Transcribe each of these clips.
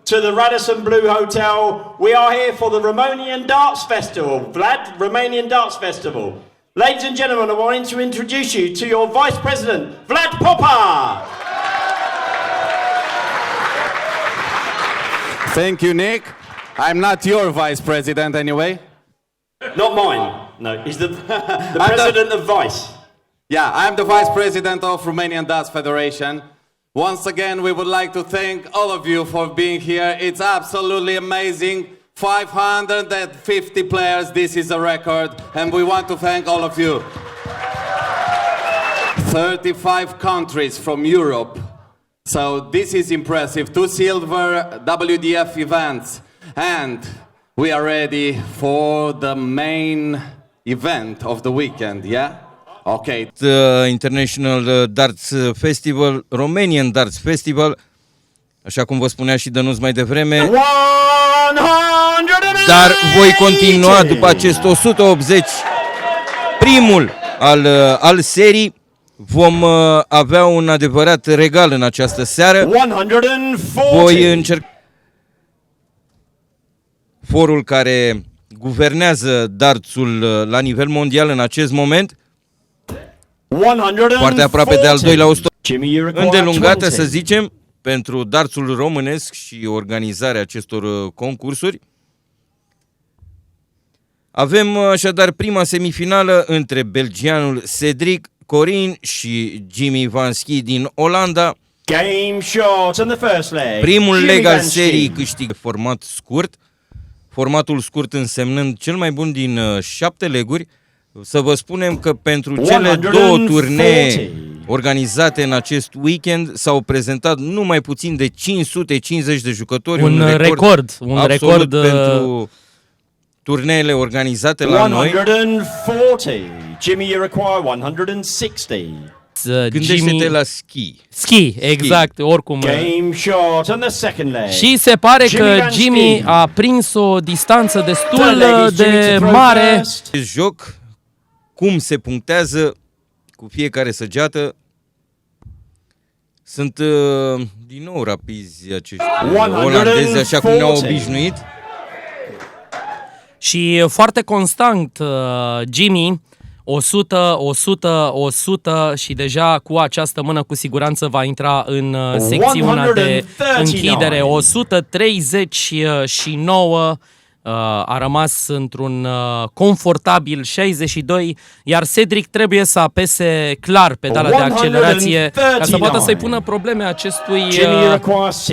to the Radisson Blu Hotel. We are here for the Romanian Darts Festival, Romanian Darts Festival. Ladies and gentlemen, I wanted to introduce you to your Vice President, Vlad Popa. Thank you, Nick. I'm not your Vice President anyway. Not mine. No, he's the President of Vice. Yeah, I'm the Vice President of Romanian Darts Federation. Once again, we would like to thank all of you for being here. It's absolutely amazing. 550 players, this is a record, and we want to thank all of you. 35 countries from Europe. So this is impressive. 2 silver WDF events, and we are ready for the main event of the weekend, yeah? Okay. The International Darts Festival, Romanian Darts Festival, așa cum vă spunea și Dănuț mai devreme. 180! Dar voi continua după acest 180, primul al serii. Vom avea un adevărat regal în această seară. 140. Voi încerca forul care guvernează dartsul la nivel mondial în acest moment. 140. Foarte aproape de al doilea 100. Jimmy, Îndelungată, să zicem, pentru dartsul românesc și organizarea acestor concursuri. Avem așadar prima semifinală între belgianul Cedric Corin și Jimmy Vansky din Olanda. Game shot in the first leg. Primul Jimmy leg al Vansky. serii câștigă format scurt. Formatul scurt însemnând cel mai bun din 7 leguri. Să vă spunem că pentru cele 2 turnee organizate în acest weekend s-au prezentat numai puțin de 550 de jucători. Un record pentru turneele organizate la noi. 140. Jimmy, you require 160. Gândește-te la ski. Ski, exact, oricum. Game shot in the second leg. Și se pare că Jimmy a prins o distanță destul de mare. Acest joc, cum se punctează cu fiecare săgeată, sunt din nou rapizi acești olandezi, așa cum ne-au obișnuit. Și foarte constant Jimmy, 100, 100, 100 și deja cu această mână cu siguranță va intra în secțiunea de închidere. 139 a rămas într-un confortabil 62, iar Cedric trebuie să apese clar pedala de accelerație ca să poată să-i pună probleme acestui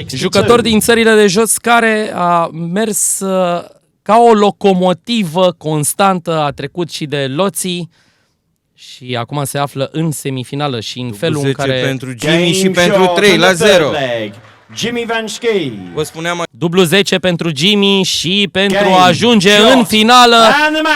jucător din țările de jos care a mers ca o locomotivă constantă, a trecut și de loții și acum se află în semifinală și în felul în care... pentru Jimmy și pentru 3-0. Jimmy Vansky. Vă spuneam, dublu 10 pentru Jimmy și pentru a ajunge în finală,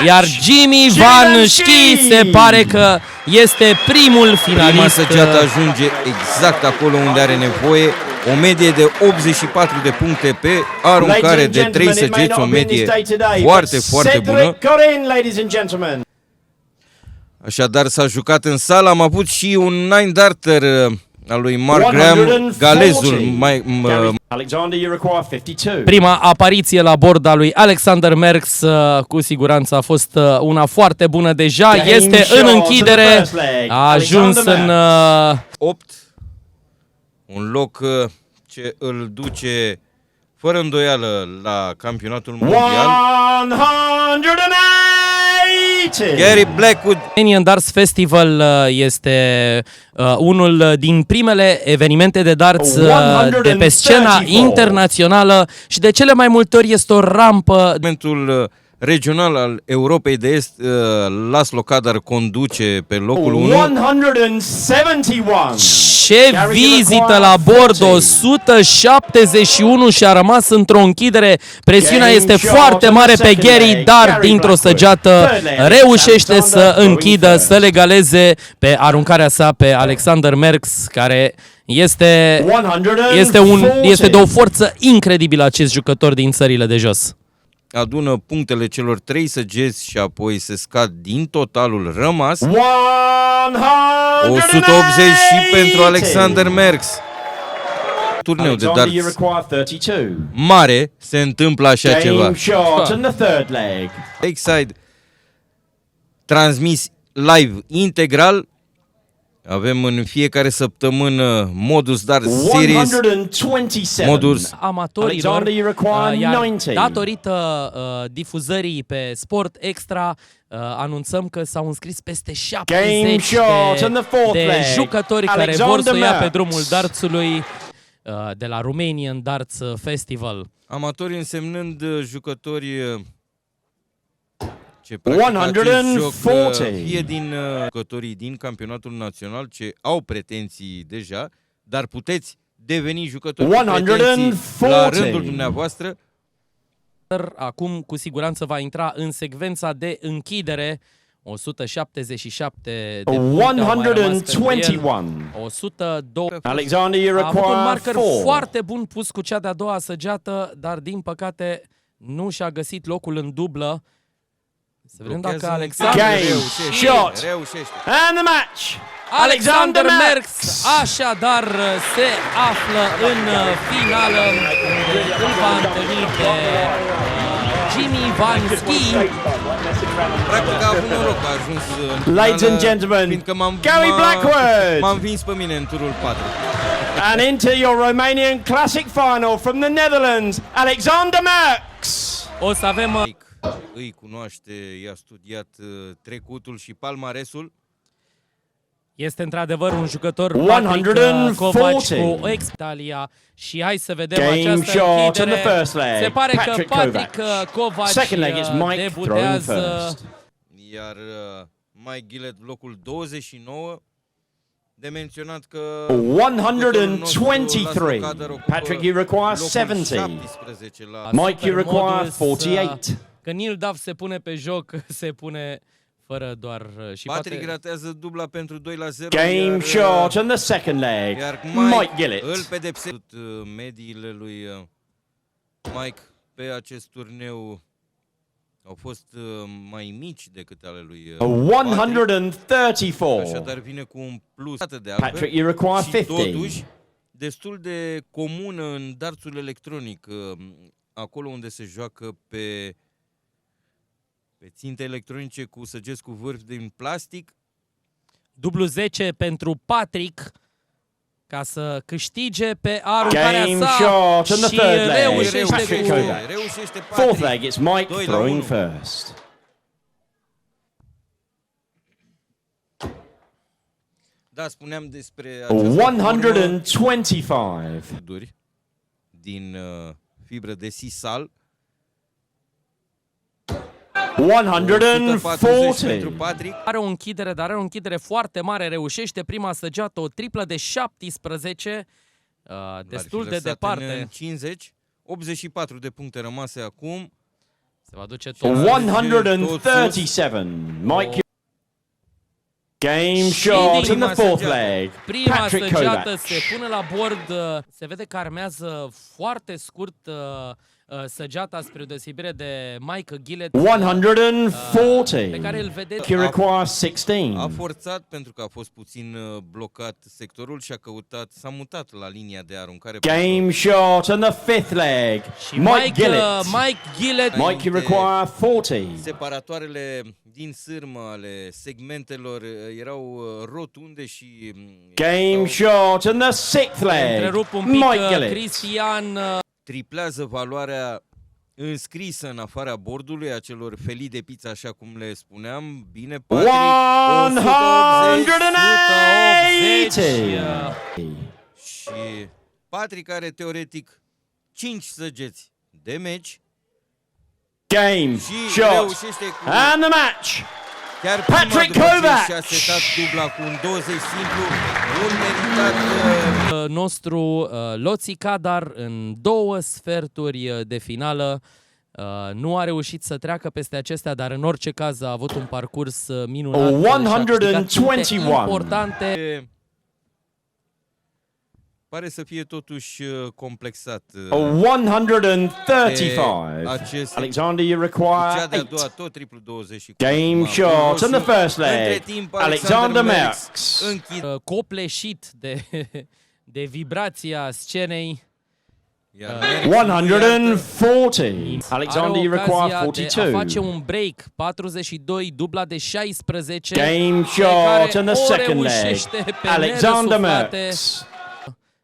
iar Jimmy Vansky se pare că este primul finalist. Prima săgeată ajunge exact acolo unde are nevoie. O medie de 84 de puncte pe aruncare de 3 săgeți, o medie foarte, foarte bună. Așadar s-a jucat în sală, am avut și un 9-darter al lui Mark Graham, galezul Alexander, you require 52. Prima apariție la bord a lui Alexander Merckx cu siguranță a fost una foarte bună deja. Este în închidere, a ajuns în 8, un loc ce îl duce fără îndoială la campionatul mondial. 180. Gary Blackwood. Romanian Darts Festival este unul din primele evenimente de darts de pe scena internațională și de cele mai multe ori este o rampă. Momentul regional al Europei de Est, Laszlo Kadar conduce pe locul 1. 171. Ce vizită la bord, 171 și a rămas într-o închidere. Presiunea este foarte mare pe Gary, dar dintr-o săgeată reușește să închidă, să legaleze pe aruncarea sa pe Alexander Merckx, care este de o forță incredibilă acest jucător din țările de jos. Adună punctele celor 3 săgeți și apoi se scad din totalul rămas. 180 180 și pentru Alexander Merckx. turneu de Alexander, you darts require 32. mare se întâmplă așa ceva. Game shot in the third leg. Lakeside transmis live integral. Avem în fiecare săptămână Modus Darts Series, 127. Modus amatorilor, Alexander, you require iar 90. datorită difuzării pe Sport Extra, anunțăm că s-au înscris peste 70 Game shot in the fourth de leg. jucători care Alexander vor să ia pe Merckx. drumul dartsului de la Romanian Darts Festival. amatori însemnând jucători ce practic acest 140. joc, fie din jucătorii din campionatul național ce au pretenții deja, dar puteți deveni jucători cu pretenții la 140. rândul dumneavoastră. Acum cu siguranță va intra în secvența de închidere. 177 de puncte au mai rămas pentru el. 121. 102. Alexander, you A avut un require marker 4. foarte bun pus cu cea de-a doua săgeată, dar din păcate nu și-a găsit locul în dublă. Să vedem dacă Blochează un Alexander Game, reușește, shot. reușește. And the match. Alexander Merckx Merckx. așadar se află în finală, unde îl va întâlni pe Jimmy Vansky. Practic a avut noroc, a ajuns în finală, Ladies and gentlemen, fiindcă Gary Blackwood. m-am vins pe mine în turul 4. And into your Romanian Classic final from the Netherlands, Alexander Merckx. O să avem Îi cunoaște, i-a studiat trecutul și palmaresul. este într-adevăr un jucător 140. Kovac cu ex-Italia și hai să vedem Game această shot in închidere. the first leg. Se pare Patrick că Patrick Kovac. Kovac Second leg is Mike throwing debutează. first. Iar Mike Gillett locul 29. De menționat că 123. Patrick, you require 70. 17 la Mike, you require Supermodus, 48. Când Neil Duff se pune pe joc, se pune fără doar și Patrick poate... gratează dubla pentru 2-0. Game shot in the second leg. Iar Mike Gillett. îl pedepsește mediile lui Mike pe acest turneu au fost mai mici decât ale lui Patrick. 134. Așadar vine cu un plus atât de altfel. Patrick, you require Și 50. totuși destul de comună în dartsul electronic, acolo unde se joacă pe ținte electronice cu săgeți cu vârf din plastic. Dublu 10 pentru Patrick ca să câștige pe aruncarea Game sa shot in the și third leg. reușește Patrick cu... Kovac. Reușește Fourth Patrick. leg, it's Mike 2-1. throwing first. Da, spuneam despre această 125. formă din fibră de sisal. 140 pentru 140. Patrick. Are o închidere, dar are o închidere foarte mare. Reușește prima săgeată, o triplă de 17, destul de departe. În 50, 84 de puncte rămase acum. Se va duce tot. 137. Mike. Game shot in the fourth leg. Prima Patrick săgeată Kovac. se pune la bord. Se vede că armează foarte scurt săgeata spre deosebire de Mike Gillett, 140. pe care îl vedeți. He requires A 16. forțat pentru că a fost puțin blocat sectorul și a căutat, s-a mutat la linia de aruncare. Game shot in the fifth leg. Și Mike Gillett. Mike Gillett Mike, you require 40. Separatoarele din sârmă ale segmentelor erau rotunde și Game shot in the sixth leg. întrerup un pic Mike Gillett. Cristian triplează valoarea înscrisă în afara bordului acelor felii de pizza, așa cum le spuneam. Bine, Patrick. 180. Și Patrick are teoretic 5 săgeți de meci Game și shot reușește cu and the match. chiar Patrick prima după ce Kovac. și-a setat dubla cu un 20 simplu, un meritat nostru Loții Cadar în 2 sferturi de finală. Nu a reușit să treacă peste acestea, dar în orice caz a avut un parcurs minunat. și-a câștigat puncte 121. importante. pare să fie totuși complexat. 135. Acest Alexander, you cea require de-a 8. doua, tot triplu 20 și Game shot in the first leg. Între timp, Alexander Merckx. închide Copleșit de vibrația scenei. Iar 140. Alexander, you Are require ocazia de a face 42. un break. 42, dubla de 16. Game pe shot care in the o second leg. reușește pe Alexander nerăsuflate. Merckx.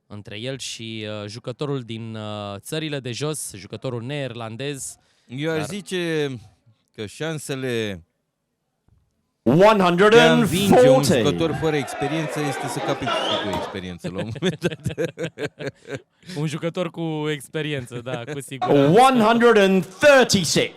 Între el și jucătorul din țările de jos, jucătorul neerlandez. Eu aș zice că șansele de a învinge un 140. jucător fără experiență este să capi cu experiență la un moment dat. Un jucător cu experiență, da, cu siguranță. 136.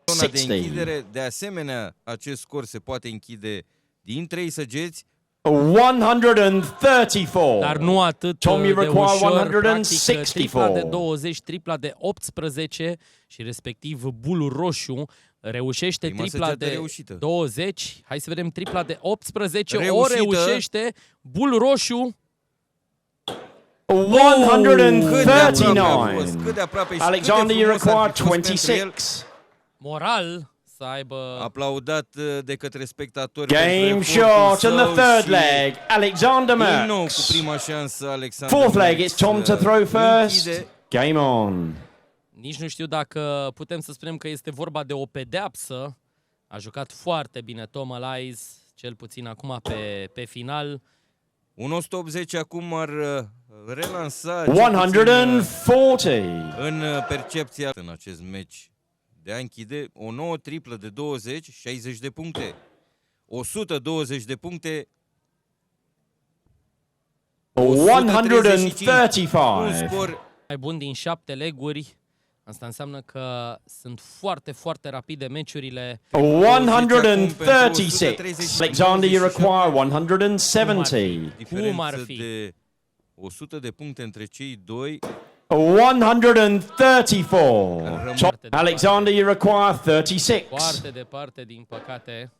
Zona de 60. închidere, de asemenea, acest scor se poate închide din 3 săgeți. 134. Dar nu atât Tommy de require ușor, practic 164. tripla de 20, tripla de 18 și respectiv bulul roșu reușește Prima tripla săgeată de reușită. 20. Hai să vedem tripla de 18, o Reușită. reușește. Bul roșu 139. Cât de aproape și Alexander, cât de you frumos ar require fi fost pentru el, 26. moral să aibă aplaudat de către spectatori. Game pentru shot efortul in the său third și leg. Alexander Din nou cu Merckx. prima șansă Alexander Fourth leg, Merckx, it's Tom to throw first. închide. Game on. Nici nu știu dacă putem să spunem că este vorba de o pedeapsă. A jucat foarte bine Tom Alice, cel puțin acum pe final. Un 180 acum ar relansa cel puțin, 140. în percepția în acest meci de a închide o nouă triplă de 20, 60 de puncte. 120 de puncte, 135. un scor Mai bun din 7 leguri. Asta înseamnă că sunt foarte, foarte rapide meciurile. 136. Alexander, you require 170. Cum ar diferență fi? de 100 de puncte între cei doi. 134. Alexander, you require 36. Foarte departe, din păcate.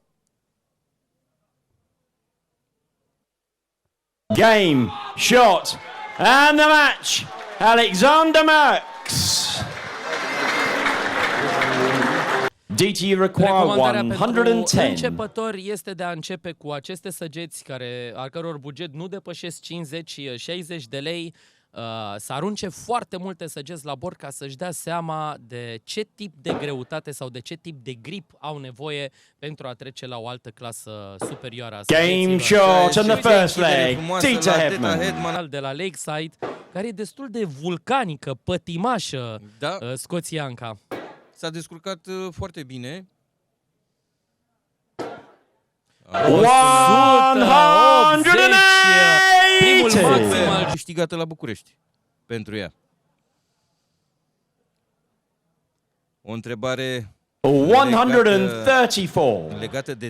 Game, shot, and the match. Alexander Merckx. DT, you require Recomandarea pentru 110. începători este de a începe cu aceste săgeți al căror buget nu depășesc 50-60 de lei. Să arunce foarte multe săgeți la bord ca să-și dea seama de ce tip de greutate sau de ce tip de grip au nevoie pentru a trece la o altă clasă superioară a Game săgeților. shot in the first leg. Dieter Hedman. De la Lakeside, care e destul de vulcanică, pătimașă, Da. scoțianca. S-a descurcat foarte bine. 180. Primul maxim al Câștigată la București pentru ea. O întrebare 134. legată de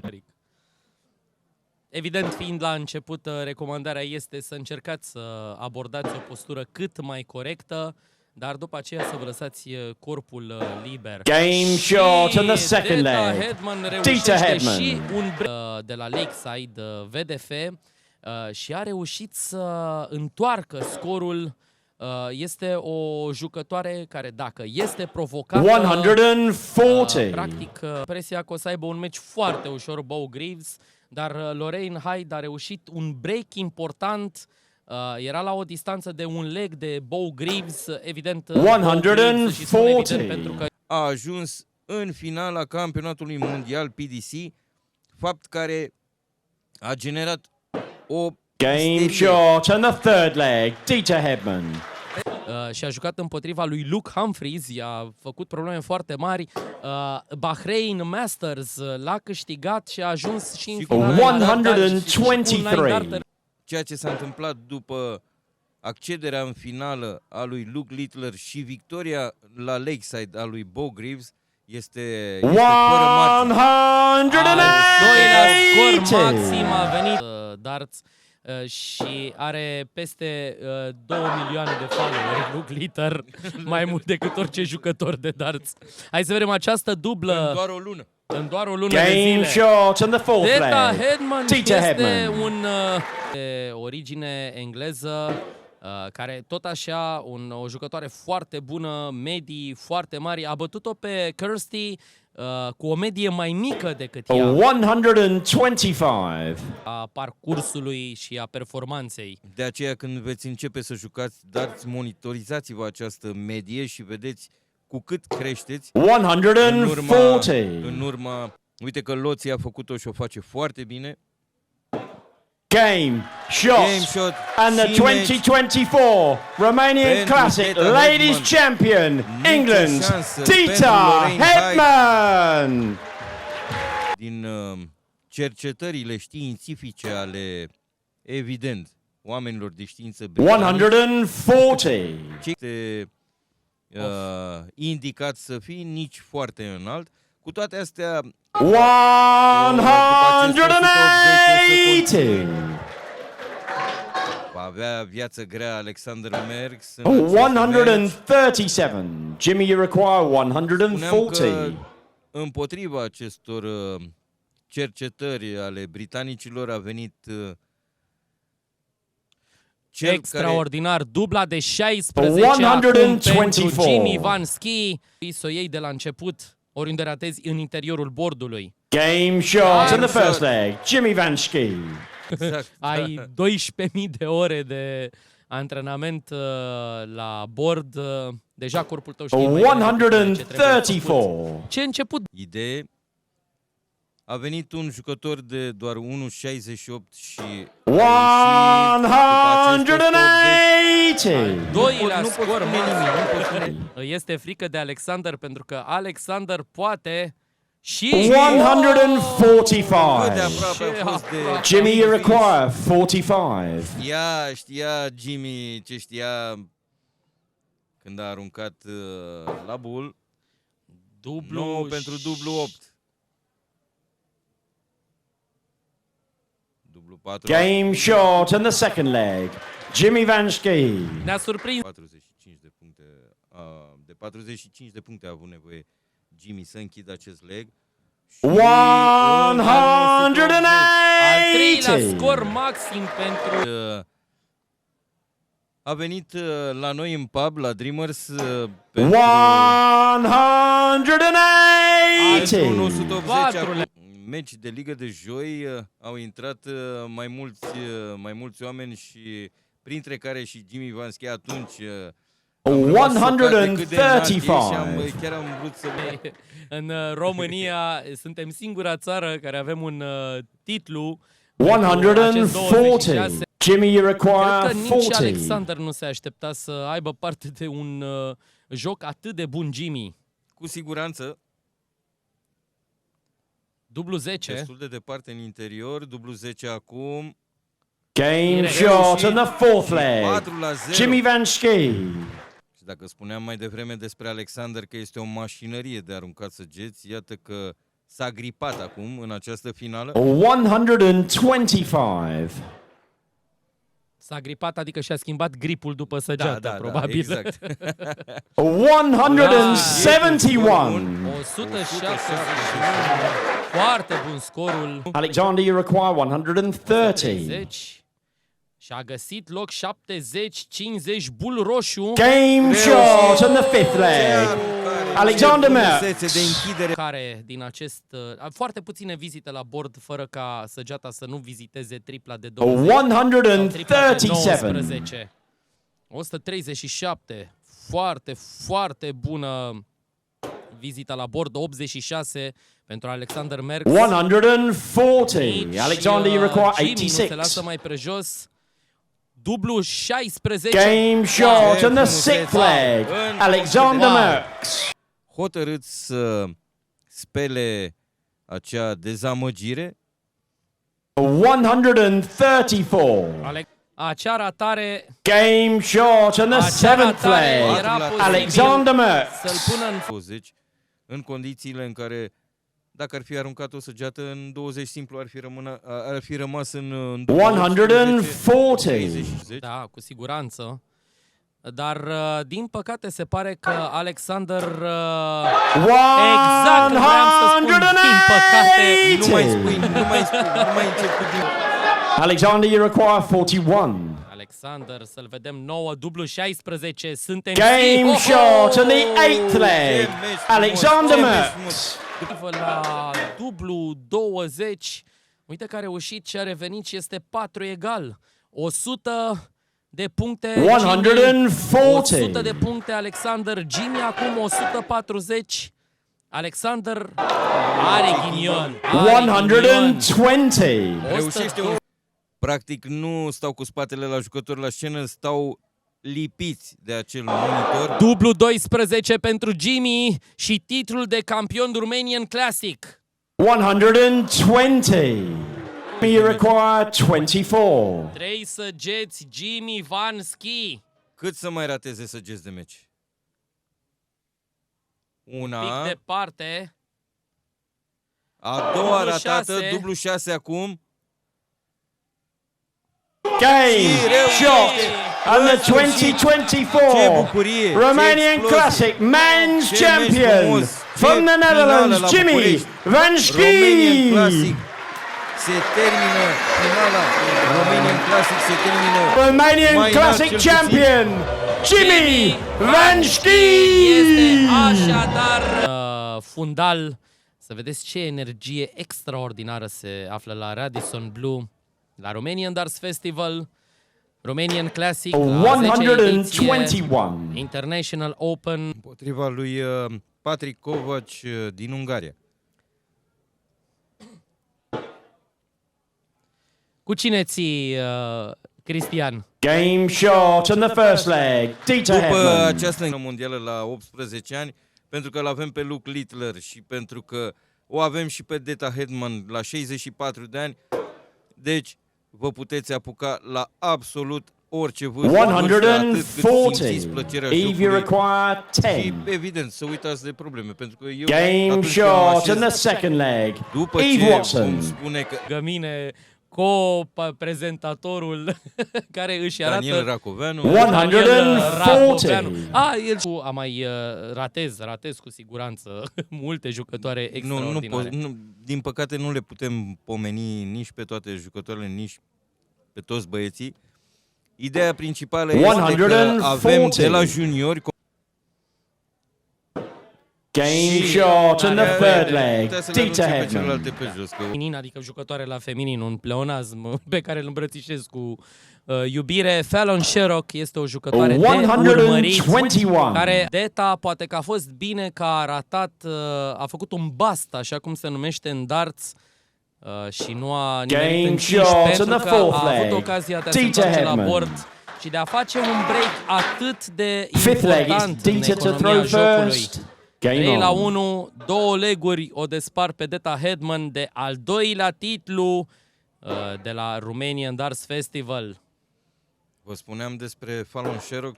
Evident, fiind la început, recomandarea este să încercați să abordați o postură cât mai corectă, dar după aceea să vă lăsați corpul liber. Game Și shot in the second Deta leg. Hedman Dieter reușește Hedman. și un de la Lakeside VDF și a reușit să întoarcă scorul. Este o jucătoare care, dacă este provocată, 140. practic, presia că o să aibă un meci foarte ușor Bo Greaves, dar Lorraine Hyde a reușit un break important. Era la o distanță de un leg de Bo Greaves, evident. Bo Greaves, și spun evident pentru că a ajuns în finala campionatului mondial PDC, fapt care a generat o Game isterie. shot in the third leg. Dieter Hedman. și a jucat împotriva lui Luke Humphries, i-a făcut probleme foarte mari. Bahrain Masters l-a câștigat și a ajuns și în finală. 123. Ceea ce s-a întâmplat după accederea în finală a lui Luke Littler și victoria la Lakeside a lui Bo Greaves este fără margine. 108. Scor 180. maxim a venit darts și are peste 2 milioane de followeri Luke Litter, mai mult decât orice jucător de darts. Hai să vedem această dublă Doar o lună. în doar o lună de Game zile. shot in the fourth Deta leg. Hedman Dieter este Hedman. un de origine engleză, care tot așa, o jucătoare foarte bună, medii foarte mari. A bătut-o pe Kirsty cu o medie mai mică decât ea 125. a parcursului și a performanței. De aceea când veți începe să jucați darts, monitorizați-vă această medie și vedeți cu cât creșteți în 140. urma. Uite că Loții a făcut-o și o face foarte bine. Game shot. Game shot And the și meci. 2024 Romanian Pentru Classic Teta Ladies Hetman. Champion, Nicio England's șansă Tita pentru Lorraine Hetman. Din cercetările științifice ale, evident, oamenilor de știință britanici, 140. este indicat să fii nici foarte înalt. Cu toate astea, 180. va avea viață grea Alexander Merckx. 137. Jimmy, you require Spuneam 140. că împotriva acestor cercetări ale britanicilor a venit cel Extraordinar, dubla de 16 acum 124. pentru Jimmy Vanski. Să o iei de la început, oriunde ratezi în interiorul bordului. Game shot in the shot. first leg. Jimmy Vanski. care, exact, Ai 12.000 de ore de antrenament la bord. Deja corpul tău știe mai bine ce trebuie făcut. 134. Ce început? idee. A venit un jucător de doar 1,68 și a ieșit după acest 180. Doilea Nu pot scor spune nimic, nu pot spune. este frică de Alexander pentru că Alexander poate și... 145. Cât de aproape Ce a fost de... aproape. Jimmy, you require 45. Știa Jimmy ce știa când a aruncat la bul. Dublu 9 pentru dublu 8. Dublu 4. Game short in the second leg. Jimmy Vanski. Ne-a surprins. 45 de puncte. De 45 de puncte a avut nevoie Jimmy să închidă acest leg. Și 180. Al treilea scor maxim pentru... A venit la noi în pub, la Dreamers, pentru 180. 180 Patrulea. meci de ligă de joi. Au intrat mai mulți oameni și printre care și Jimmy Vanski atunci. am rămas șocat de cât de înalt e și 135. chiar am vrut să... În România suntem singura țară care avem un titlu. 140. Jimmy, you Cred require că nici 40. Alexander nu se aștepta să aibă parte de un joc atât de bun, Jimmy. Cu siguranță, Dublu 10. destul de departe în interior, dublu 10 acum. Game shot in the fourth leg. 4-0. Jimmy Vanski. Și dacă spuneam mai devreme despre Alexander că este o mașinărie de aruncat săgeți, iată că s-a gripat acum în această finală. 125. S-a gripat, adică și-a schimbat gripul după săgeată, probabil. exact. 171. 170. Foarte bun scorul. Alexander, you require 130. 30. Și a găsit loc 70-50, bul roșu. Game shot in the fifth leg. Alexander Merckx. de închidere. Care din acest... foarte puține vizite la bord fără ca săgeata să nu viziteze tripla de 20. sau tripla de 137. 19. 137. Foarte, foarte bună vizita la bord. 86 pentru Alexander Merckx. 140. Alexander, you require Jimmy nu se 86. lasă mai prejos. Dublu 16. Game shot in the sixth leg. Alexander Wow. Merckx. Hotărât să spele acea dezamăgire. 134. Acea ratare Game shot in the Acea seventh ratare leg. era posibil Alexander Merckx. să-l pună în 20 în condițiile în care dacă ar fi aruncat o săgeată în 20 simplu ar fi rămas în 140. Da, cu siguranță. Dar, din păcate, se pare că Alexander... exact, vreau să spun, din păcate, Nu mai spui, nu mai încep cu din... Alexander, you require 41. Alexander, să-l vedem 9, dublu 16, suntem Game Oh, oh! shot in the eighth leg. Alexander Ce meci Merckx. frumos. La dublu 20. Uite că a reușit și a revenit și este 4 egal. 100 de puncte Jimmy, 100 de puncte Alexander, Jimmy acum 140. Alexander are ghinion. 120. Reușește un... Practic nu stau cu spatele la jucători la scenă, stau lipiți de acel monitor. Dublu 12 pentru Jimmy și titlul de campion Romanian Classic. 120. You require 24. 3 săgeți Jimmy Vanski. Cât să mai rateze săgeți de meci? Una. Pic departe. A doua Dublu ratată, 6. dublu 6 acum. Game, shot, and the Ce 2024 bucurie! Ce Romanian explozie! Classic Men's Ce meci Champion frumos! from Ce the finală la Netherlands, Jimmy București! Vanski. Romanian Classic se termină finala. Romanian Classic se termină. Romanian mai Classic înalt, cel Champion Jimmy Vanski. Este așadar fundal. Să vedeți ce energie extraordinară se află la Radisson Blu, la Romanian Darts Festival, Romanian Classic, a 10-a ediție, 121. International Open. Împotriva lui Patrick Kovac din Ungaria. Cu cine ții, Cristian? Game shot in the first leg. Dieter După Hedman. această mondială la 18 ani, pentru că l-avem pe Luke Littler și pentru că o avem și pe Deta Hedman la 64 de ani, deci vă puteți apuca la absolut orice vârstă, atât cât simțiți 140. plăcerea If you jocului. require Și 10. evident, să uitați de probleme, pentru că eu Game atunci când mă shot in the așez, second leg. după Eve ce Watson. vom spune că Gămine, co-prezentatorul care își arată... Daniel Racoveanu, 140. El a mai ratez cu siguranță multe jucătoare extraordinare. din păcate nu le putem pomeni nici pe toate jucătoarele, nici pe toți băieții. Ideea principală este că avem de la juniori Game shot in the third leg. Dieter pe Hedman. celelalte pe jos. Că Feminin, adică jucătoare la feminin, un pleonasm pe care îl îmbrățișez cu iubire. Fallon Sherrock este o jucătoare de urmărit, 121. care Deta poate că a fost bine că a ratat, a făcut un bust, așa cum se numește în darts, și nu a nimerit în Game 5 shot pentru in the că fourth a avut leg. ocazia de a se Dieter întoarce la Hedman. bord și de a face un break atât de Fifth leg, important it's în Dieter to economia throw jocului. first. Game 3 la on. 1, 2 leguri o despar pe Deta Hedman de al doilea titlu de la Romanian Darts Festival. vă spuneam despre Fallon Sherrock,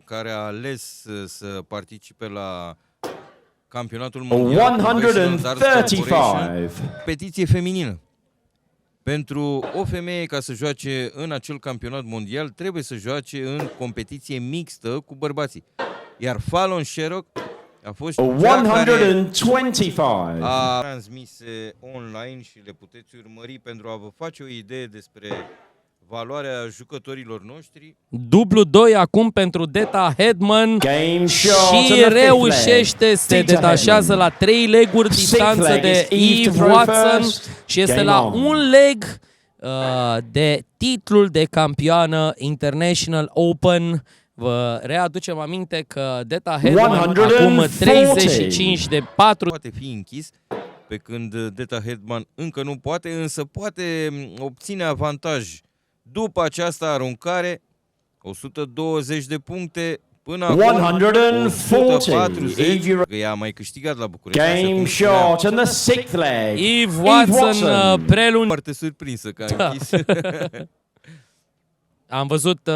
care a ales să participe la campionatul mondial Professional Darts Corporation, 135. petiție feminină. Pentru o femeie ca să joace în acel campionat mondial, trebuie să joace în competiție mixtă cu bărbații. Iar Fallon Sherrock a fost cea care 125. a transmise online și le puteți urmări pentru a vă face o idee despre valoarea jucătorilor noștri. Dublu 2 acum pentru Deta Hedman Game shot in și the fifth reușește, leg. se Dieter detașează Hedman. la 3 leguri distanță leg de is Eve to Eve throw Watson first. și este Game la on. un leg de titlul de campioană International Open. Vă readucem aminte că Deta Hedman acum 140. 35 de 4. Poate fi închis, pe când Deta Hedman încă nu poate, însă poate obține avantaj după această aruncare. 120 de puncte până acum 140. 140. Că ea a mai câștigat la București. așa Game cum spuneam. shot in the sixth leg. Eve Watson prelung. Foarte surprinsă că a închis. Am văzut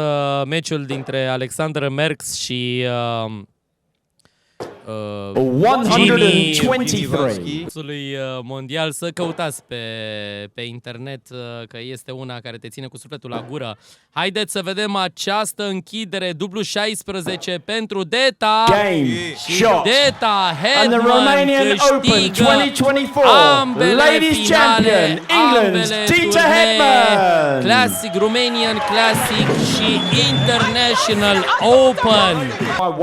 meciul dintre Alexander Merckx și Jimmy 123. lui mondial. Să căutați pe internet, că este una care te ține cu sufletul la gură. Haideți să vedem această închidere, dublu 16 pentru Deta. Game Și shot. Deta And the Hedman Romanian Open câștigă 2024 ambele Ladies finale, Champion England ambele Dieter turnee, Hedman. Classic, Romanian Classic și International International Open.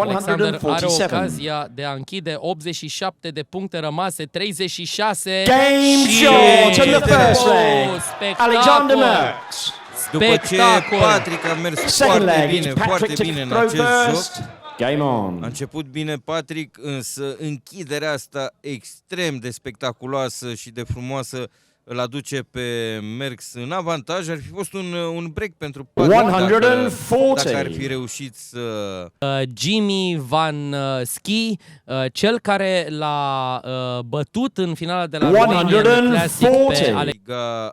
Alexander are 147. ocazia de a închide 87 de puncte rămase, 36. Game și- shot in the first leg. Spectacol. Alexander Merckx. După ce Spectacol. Patrick a mers Second foarte leg. bine, It's Patrick foarte to bine în throw acest first. joc. Game A on. început bine Patrick, însă închiderea asta extrem de spectaculoasă și de frumoasă îl aduce pe Merckx în avantaj. Ar fi fost un break pentru Patrick 140. dacă ar fi reușit să... Jimmy Van Ski, cel care l-a bătut în finala de la Romanian Classic pe 140. Alex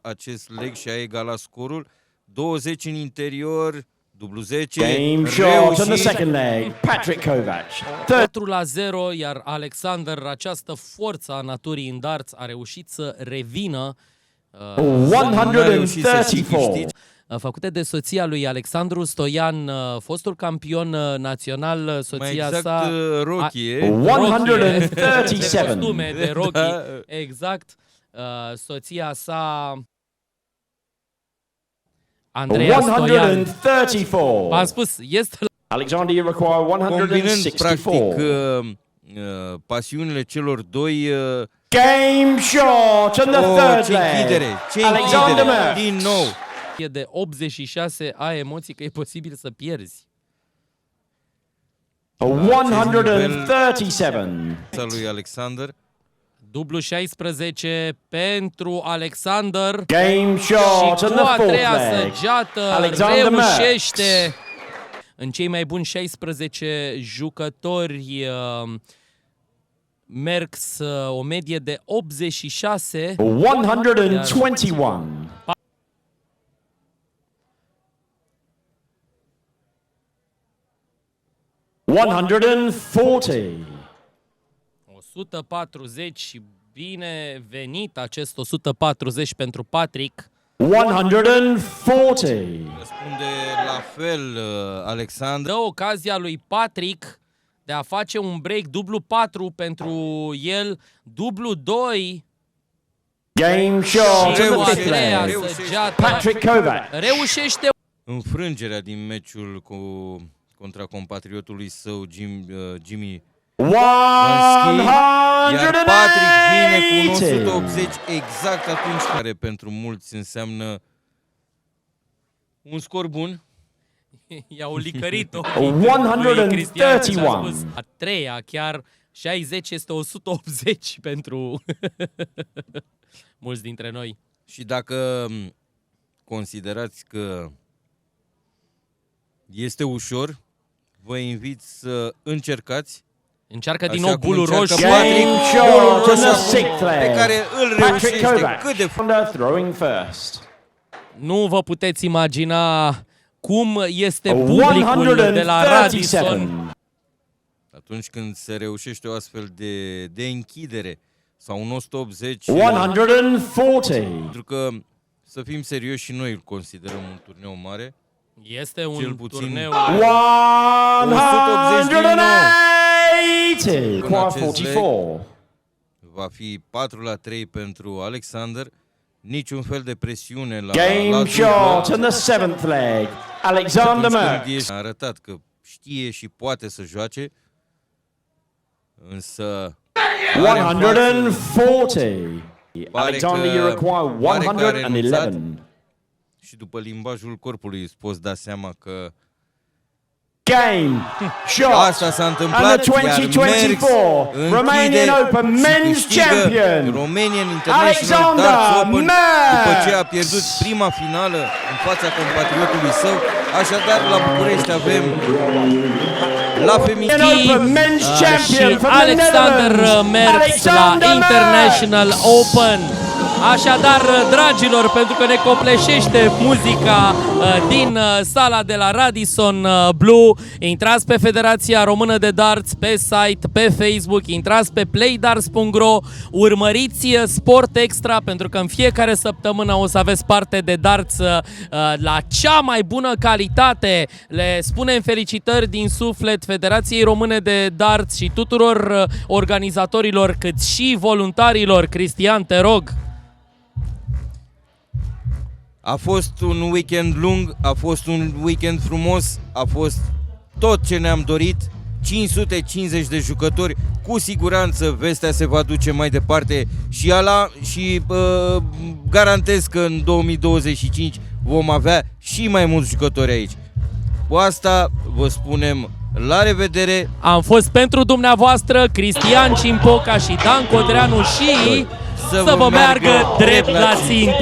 acest leg și a egalat scorul. 20 în interior, dublu 10, Game shot in the reușit. second leg. Patrick Kovac. Third. 4-0, iar Alexander, această forță a naturii în darts, a reușit să revină 134. făcute de soția lui Alexandru Stoian, fostul campion național, Mai soția exact, sa Rocky, 137. de costume de Rocky, Da. exact. Soția sa Andreea Stoian. 134. V-am spus, este Alexander, you require combinând 164. practic pasiunile celor doi. Game shot in the third Ce leg. închidere, ce Alexander închidere, Merckx. din nou. de 86, ai emoții că e posibil să pierzi. 137. Lui Alexander. Dublu 16 pentru Alexander. Game Și shot in cu the a fourth treia leg. săgeată Alexander reușește. În cei mai buni 16 jucători, Merckx o medie de 86. 121. $140. 140 și bine venit acest 140 pentru Patrick. 140. Răspunde la fel Alexander. Dă ocazia lui Patrick de a face un break dublu 4 pentru el, dublu 2 Game shot și in cu a the fifth treia leg. săgeată Patrick Kovac. reușește. Înfrângerea din meciul contra compatriotului său Jimmy 180. iar Patrick vine cu un 180 exact atunci care pentru mulți înseamnă un scor bun. I-au licărit-o. 131. A treia chiar, 60 este 180 pentru mulți dintre noi. Și dacă considerați că este ușor, vă invit să încercați. Încearcă din Așa nou cum bulul încearcă roșu. Patrick, Game bulul shot in the roșu sixth leg. pe care îl Patrick reușește Kovac. cât de Throwing first. Nu vă puteți imagina cum este publicul de la Radisson. 137. atunci când se reușește o astfel de închidere sau un 180. 140. Pentru că, să fim serioși, și noi îl considerăm un turneu mare. Este Cel un puțin turneu 180. În Quad acest 44. Va fi 4-3 pentru Alexander. Niciun fel de presiune la Game shot in the seventh leg. Alexander Merckx. A arătat că știe și poate să joace. Însă 140. Alexander, you require pare că a 111. și după limbajul corpului îți poți da seama că Game shot. asta s-a And întâmplat, the iar 2024 Merckx Romanian Open închide și Men's câștigă Champion Romanian International Alexander Darts Open după ce a Merckx. pierdut prima finală în fața compatriotului său. Așadar, la București avem la feminin Open Men's Champion și from the Alexander Netherlands. Merckx la Alexander International Open. Așadar, dragilor, pentru că ne copleșește muzica din sala de la Radisson Blu, intrați pe Federația Română de Darts pe site, pe Facebook, intrați pe playdarts.ro, urmăriți Sport Extra, pentru că în fiecare săptămână o să aveți parte de darts la cea mai bună calitate. Le spunem felicitări din suflet Federației Române de Darts și tuturor organizatorilor, cât și voluntarilor. Cristian, te rog. A fost un weekend lung, a fost un weekend frumos, a fost tot ce ne-am dorit. 550 de jucători, cu siguranță vestea se va duce mai departe și garantez că în 2025 vom avea și mai mulți jucători aici. Cu asta vă spunem la revedere. Am fost pentru dumneavoastră Cristian Cimpoca și Dan Codreanu și să vă meargă drept la țintă.